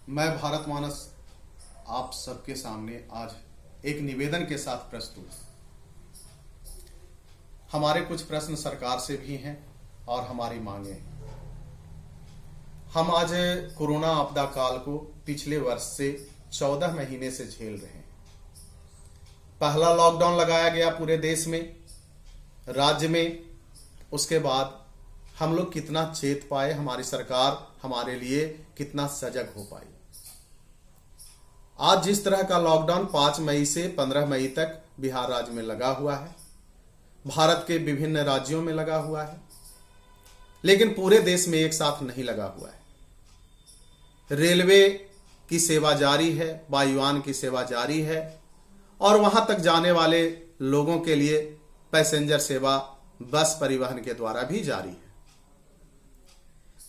मैं भारत मानस आप सबके सामने आज एक निवेदन के साथ प्रस्तुत। हमारे कुछ प्रश्न सरकार से भी हैं और हमारी मांगे हैं। हम आज कोरोना आपदा काल को पिछले वर्ष से 14 महीने से झेल रहे हैं। पहला लॉकडाउन लगाया गया पूरे देश में, राज्य में। उसके बाद हम लोग कितना चेत पाए, हमारी सरकार हमारे लिए कितना सजग हो पाई। आज जिस तरह का लॉकडाउन 5 मई से 15 मई तक बिहार राज्य में लगा हुआ है, भारत के विभिन्न राज्यों में लगा हुआ है, लेकिन पूरे देश में एक साथ नहीं लगा हुआ है। रेलवे की सेवा जारी है, वायुयान की सेवा जारी है और वहां तक जाने वाले लोगों के लिए पैसेंजर सेवा बस परिवहन के द्वारा भी जारी है।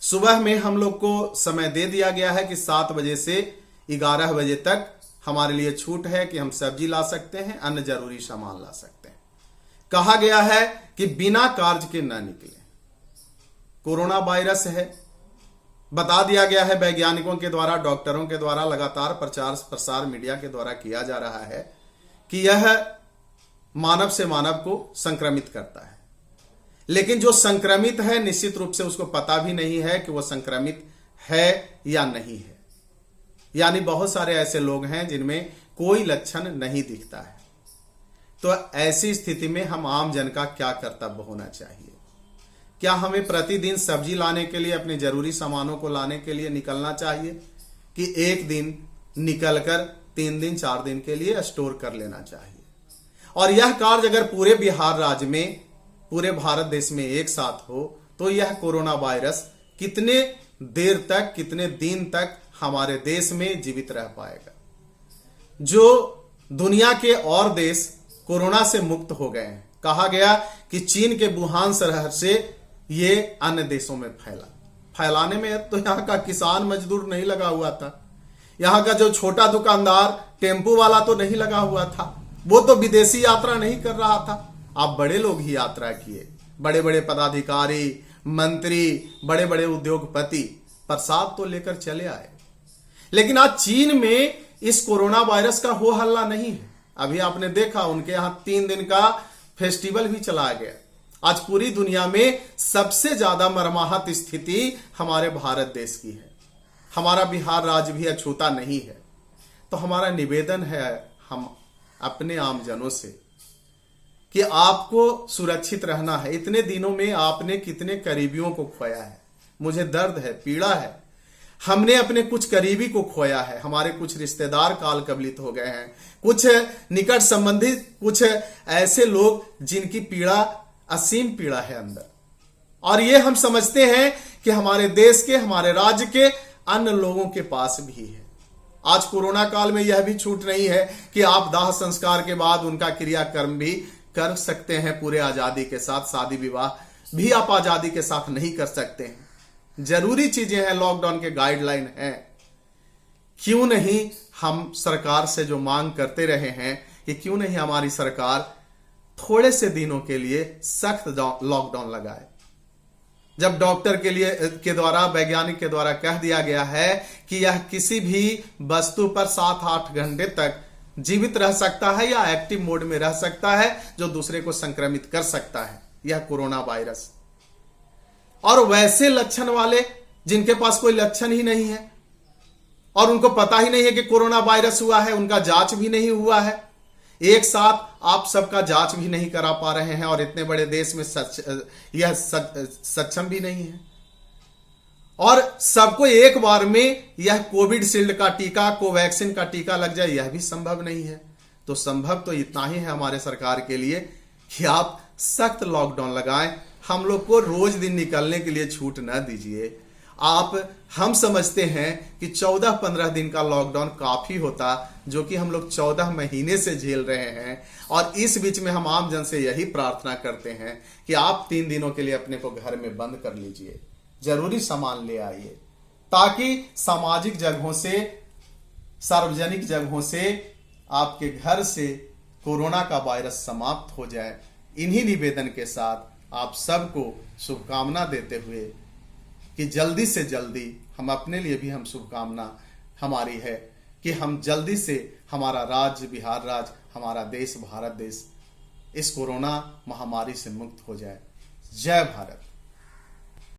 सुबह में हम लोग को समय दे दिया गया है कि 7 बजे से 11 बजे तक हमारे लिए छूट है कि हम सब्जी ला सकते हैं, अन्य जरूरी सामान ला सकते हैं। कहा गया है कि बिना कार्य के न निकले। कोरोना वायरस है, बता दिया गया है वैज्ञानिकों के द्वारा, डॉक्टरों के द्वारा लगातार प्रचार प्रसार मीडिया के द्वारा किया जा रहा है कि यह मानव से मानव को संक्रमित करता है। लेकिन जो संक्रमित है निश्चित रूप से उसको पता भी नहीं है कि वह संक्रमित है या नहीं है। यानी बहुत सारे ऐसे लोग हैं जिनमें कोई लक्षण नहीं दिखता है। तो ऐसी स्थिति में हम आम जन का क्या कर्तव्य होना चाहिए? क्या हमें प्रतिदिन सब्जी लाने के लिए, अपने जरूरी सामानों को लाने के लिए निकलना चाहिए कि एक दिन निकलकर 3 दिन 4 दिन के लिए स्टोर कर लेना चाहिए? और यह कार्य अगर पूरे बिहार राज्य में, पूरे भारत देश में एक साथ हो तो यह कोरोना वायरस कितने देर तक, कितने दिन तक हमारे देश में जीवित रह पाएगा? जो दुनिया के और देश कोरोना से मुक्त हो गए हैं, कहा गया कि चीन के वुहान शहर से ये अन्य देशों में फैलाने में तो यहाँ का किसान मजदूर नहीं लगा हुआ था, यहाँ का जो छोटा दुकानदार टेम्पू वाला तो नहीं लगा हुआ था, वो तो विदेशी यात्रा नहीं कर रहा था। आप बड़े लोग ही यात्रा किए, बड़े बड़े पदाधिकारी, मंत्री, बड़े बड़े उद्योगपति प्रसाद तो लेकर चले आए। लेकिन आज चीन में इस कोरोना वायरस का हो हल्ला नहीं है। अभी आपने देखा उनके यहां 3 दिन का फेस्टिवल भी चलाया गया। आज पूरी दुनिया में सबसे ज्यादा मरमाहत स्थिति हमारे भारत देश की है। हमारा बिहार राज्य भी अछूता नहीं है। तो हमारा निवेदन है हम अपने आमजनों से कि आपको सुरक्षित रहना है। इतने दिनों में आपने कितने करीबियों को खोया है। मुझे दर्द है, पीड़ा है। हमने अपने कुछ करीबी को खोया है, हमारे कुछ रिश्तेदार काल कबलित हो गए हैं, कुछ निकट संबंधी, कुछ ऐसे लोग जिनकी पीड़ा असीम पीड़ा है अंदर। और ये हम समझते हैं कि हमारे देश के, हमारे राज्य के अन्य लोगों के पास भी है। आज कोरोना काल में यह भी छूट नहीं है कि आप दाह संस्कार के बाद उनका क्रियाकर्म भी कर सकते हैं पूरे आजादी के साथ। शादी विवाह भी आप आजादी के साथ नहीं कर सकते हैं। जरूरी चीजें हैं, लॉकडाउन के गाइडलाइन हैं। क्यों नहीं हम सरकार से जो मांग करते रहे हैं कि क्यों नहीं हमारी सरकार थोड़े से दिनों के लिए सख्त लॉकडाउन लगाए। जब डॉक्टर के द्वारा, वैज्ञानिक के द्वारा कह दिया गया है कि यह किसी भी वस्तु पर 7-8 घंटे तक जीवित रह सकता है या एक्टिव मोड में रह सकता है, जो दूसरे को संक्रमित कर सकता है, यह कोरोना वायरस। और वैसे लक्षण वाले जिनके पास कोई लक्षण ही नहीं है और उनको पता ही नहीं है कि कोरोना वायरस हुआ है, उनका जांच भी नहीं हुआ है, एक साथ आप सबका जांच भी नहीं करा पा रहे हैं और इतने बड़े देश में यह सक्षम भी नहीं है। और सबको एक बार में यह कोविड शील्ड का टीका, कोवैक्सीन का टीका लग जाए, यह भी संभव नहीं है। तो संभव तो इतना ही है हमारे सरकार के लिए कि आप सख्त लॉकडाउन लगाएं। हम लोग को रोज दिन निकलने के लिए छूट न दीजिए। हम समझते हैं कि 14-15 दिन का लॉकडाउन काफी होता, जो कि हम लोग 14 महीने से झेल रहे हैं। और इस बीच में हम आम जन से यही प्रार्थना करते हैं कि आप 3 दिनों के लिए अपने को घर में बंद कर लीजिए, जरूरी सामान ले आइए, ताकि सामाजिक जगहों से, सार्वजनिक जगहों से, आपके घर से कोरोना का वायरस समाप्त हो जाए। इन्हीं निवेदन के साथ आप सबको शुभकामना देते हुए कि जल्दी से जल्दी हम अपने लिए भी हम शुभकामना हमारी है कि हम जल्दी से हमारा राज्य, बिहार राज्य, हमारा देश, भारत देश इस कोरोना महामारी से मुक्त हो जाए। जय भारत।